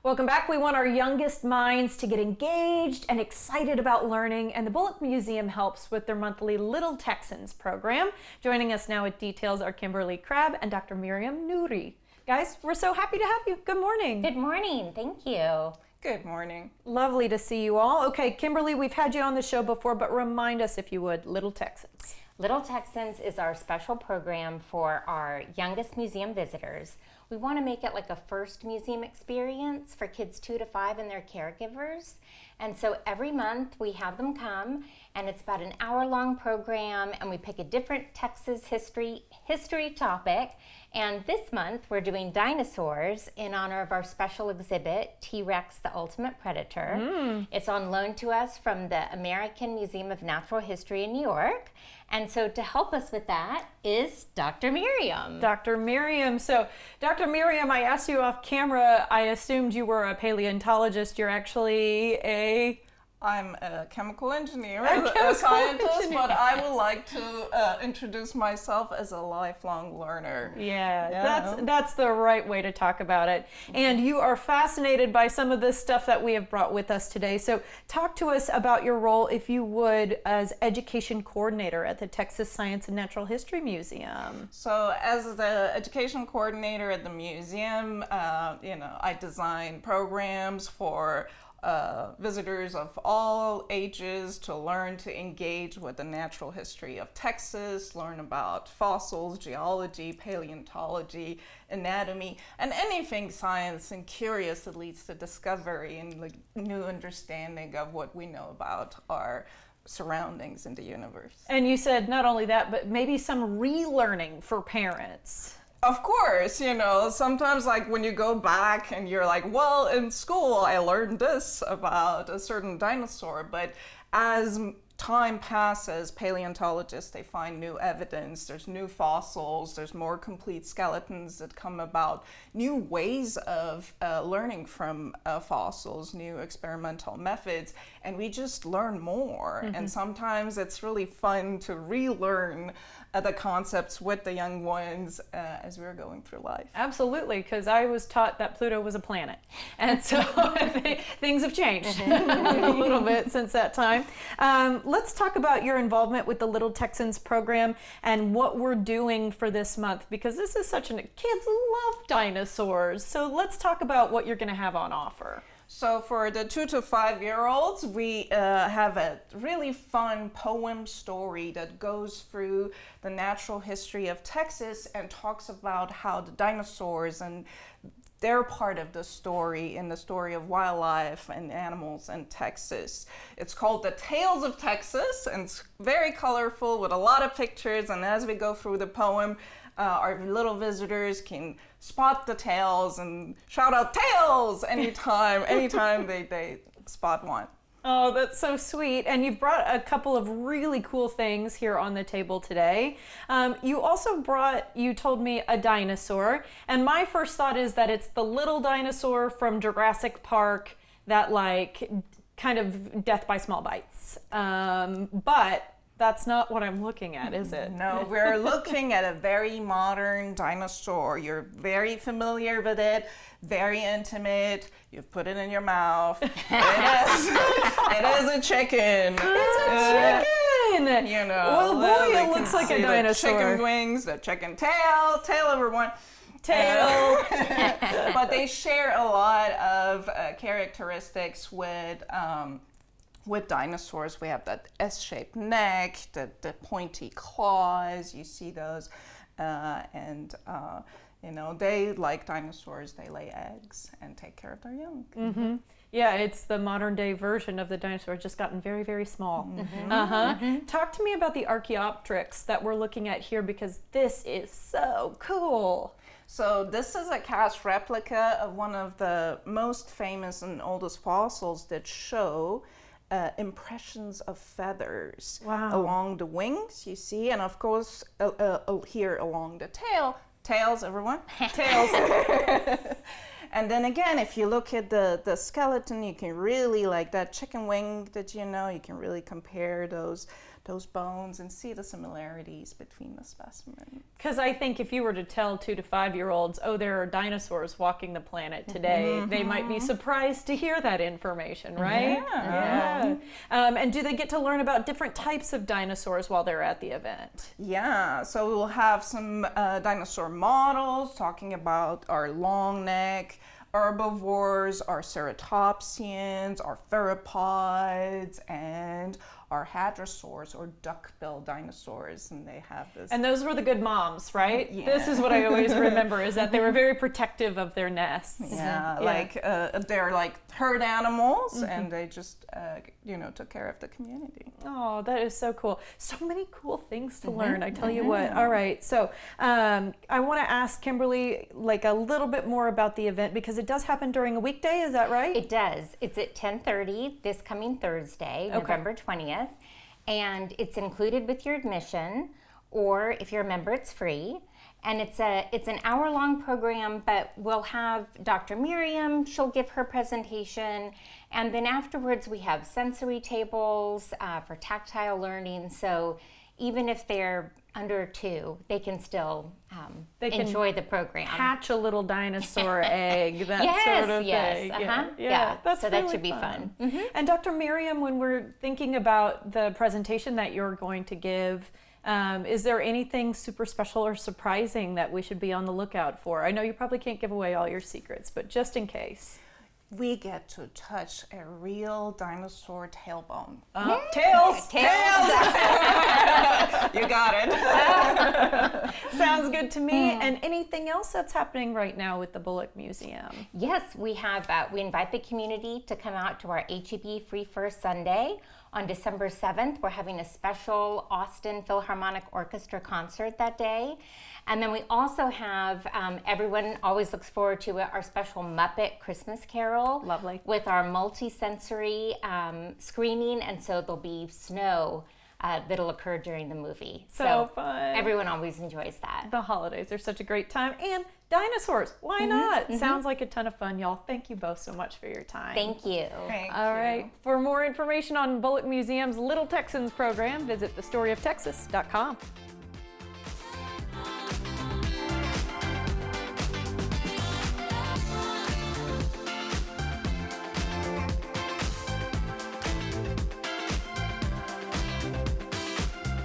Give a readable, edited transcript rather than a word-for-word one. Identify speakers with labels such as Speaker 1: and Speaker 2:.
Speaker 1: Welcome back. We want our youngest minds to get engaged and excited about learning, and the Bullock Museum helps with their monthly Little Texans program. Joining us now with details are Kimberly Crabb and Dr. Mariam Nouri. Guys, we're so happy to have you. Good morning.
Speaker 2: Good morning. Thank you.
Speaker 3: Good morning.
Speaker 1: Lovely to see you all. Okay, Kimberly, we've had you on the show before, but remind us, if you would, Little Texans.
Speaker 2: Little Texans is our special program for our youngest museum visitors. We want to make it like a first museum experience for kids 2 to 5 and their caregivers. And so every month we have them come, and it's about an hour-long program, and we pick a different Texas history topic. And this month we're doing dinosaurs in honor of our special exhibit, T-Rex, the Ultimate Predator. It's on loan to us from the American Museum of Natural History in New York. And so to help us with that is Dr. Mariam.
Speaker 1: Dr. Mariam. So, Dr. Mariam, I asked you off camera, I assumed you were a paleontologist. You're actually
Speaker 3: I'm a chemical engineer, a scientist, but I would like to introduce myself as a lifelong learner.
Speaker 1: Yeah, that's the right way to talk about it. And you are fascinated by some of this stuff that we have brought with us today. So talk to us about your role, if you would, as education coordinator at the Texas Science and Natural History Museum.
Speaker 3: So as the education coordinator at the museum, I design programs for visitors of all ages to learn to engage with the natural history of Texas, learn about fossils, geology, paleontology, anatomy, and anything science and curious that leads to discovery and like new understanding of what we know about our surroundings in the universe.
Speaker 1: And you said not only that, but maybe some relearning for parents.
Speaker 3: Of course, sometimes like when you go back and you're like, well, in school I learned this about a certain dinosaur, but as time passes, paleontologists, they find new evidence, there's new fossils, there's more complete skeletons that come about, new ways of learning from fossils, new experimental methods, and we just learn more. And sometimes it's really fun to relearn the concepts with the young ones as we're going through life.
Speaker 1: Absolutely, because I was taught that Pluto was a planet. And so things have changed a little bit since that time. Let's talk about your involvement with the Little Texans program and what we're doing for this month, because this is kids love dinosaurs. So let's talk about what you're going to have on offer.
Speaker 3: So for the 2 to 5 year olds, we have a really fun poem story that goes through the natural history of Texas and talks about how the dinosaurs and they're part of the story in the story of wildlife and animals in Texas. It's called The Tales of Texas, and it's very colorful with a lot of pictures, and as we go through the poem, our little visitors can spot the tails and shout out tails anytime they spot one.
Speaker 1: Oh, that's so sweet. And you've brought a couple of really cool things here on the table today. You also you told me, a dinosaur. And my first thought is that it's the little dinosaur from Jurassic Park that kind of death by small bites. But that's not what I'm looking at, is it?
Speaker 3: No, we're looking at a very modern dinosaur. You're very familiar with it, very intimate. You've put it in your mouth. It is a chicken.
Speaker 1: It's a chicken! Well, boy, it looks like a dinosaur.
Speaker 3: The chicken wings, the chicken tail everyone. Tail. But they share a lot of characteristics with dinosaurs. We have that S-shaped neck, the pointy claws, you see those, they, like dinosaurs, they lay eggs and take care of their young.
Speaker 1: Mm-hmm. Yeah, it's the modern day version of the dinosaur, just gotten very, very small. Talk to me about the Archaeopteryx that we're looking at here, because this is so cool.
Speaker 3: So this is a cast replica of one of the most famous and oldest fossils that show impressions of feathers along the wings, you see, and of course here along the tail. Tails, everyone? Tails. And then again, if you look at the skeleton, you can really, like that chicken wing that you can really compare those those bones and see the similarities between the specimens.
Speaker 1: Because I think if you were to tell 2 to 5 year olds, oh, there are dinosaurs walking the planet today, they might be surprised to hear that information, right?
Speaker 3: Yeah.
Speaker 1: And do they get to learn about different types of dinosaurs while they're at the event?
Speaker 3: Yeah, so we will have some dinosaur models talking about our long neck herbivores, our ceratopsians, our theropods, and our hadrosaurs or duck-billed dinosaurs, and they have this.
Speaker 1: And those were the good moms, right?
Speaker 3: Yeah.
Speaker 1: This is what I always remember, is that they were very protective of their nests.
Speaker 3: Yeah, like they're like herd animals, and they just took care of the community.
Speaker 1: Oh, that is so cool. So many cool things to learn, I tell you what. All right, so I want to ask Kimberly like a little bit more about the event, because it does happen during a weekday, is that right?
Speaker 2: It does. It's at 10:30 this coming Thursday, November 20th, and it's included with your admission, or if you're a member, it's free. And it's an hour-long program, but we'll have Dr. Mariam, she'll give her presentation, and then afterwards we have sensory tables for tactile learning, so even if they're under 2, they can still enjoy the program.
Speaker 1: Hatch a little dinosaur egg, that
Speaker 2: Yes,
Speaker 1: sort of
Speaker 2: yes,
Speaker 1: thing.
Speaker 2: yeah.
Speaker 1: That's
Speaker 2: So
Speaker 1: really
Speaker 2: that should be fun.
Speaker 1: And Dr. Mariam, when we're thinking about the presentation that you're going to give, is there anything super special or surprising that we should be on the lookout for? I know you probably can't give away all your secrets, but just in case.
Speaker 3: We get to touch a real dinosaur tailbone.
Speaker 1: Tails!
Speaker 3: You got it.
Speaker 1: Sounds good to me. And anything else that's happening right now with the Bullock Museum?
Speaker 2: Yes, we have. We invite the community to come out to our HEB Free First Sunday on December 7th. We're having a special Austin Philharmonic Orchestra concert that day. And then we also have, everyone always looks forward to it, our special Muppet Christmas Carol.
Speaker 1: Lovely.
Speaker 2: With our multi-sensory screening, and so there'll be snow that'll occur during the movie.
Speaker 1: So fun.
Speaker 2: Everyone always enjoys that.
Speaker 1: The holidays are such a great time. And dinosaurs, why not? Sounds like a ton of fun, y'all. Thank you both so much for your time.
Speaker 2: Thank you.
Speaker 1: All right. For more information on Bullock Museum's Little Texans program, visit thestoroftexas.com.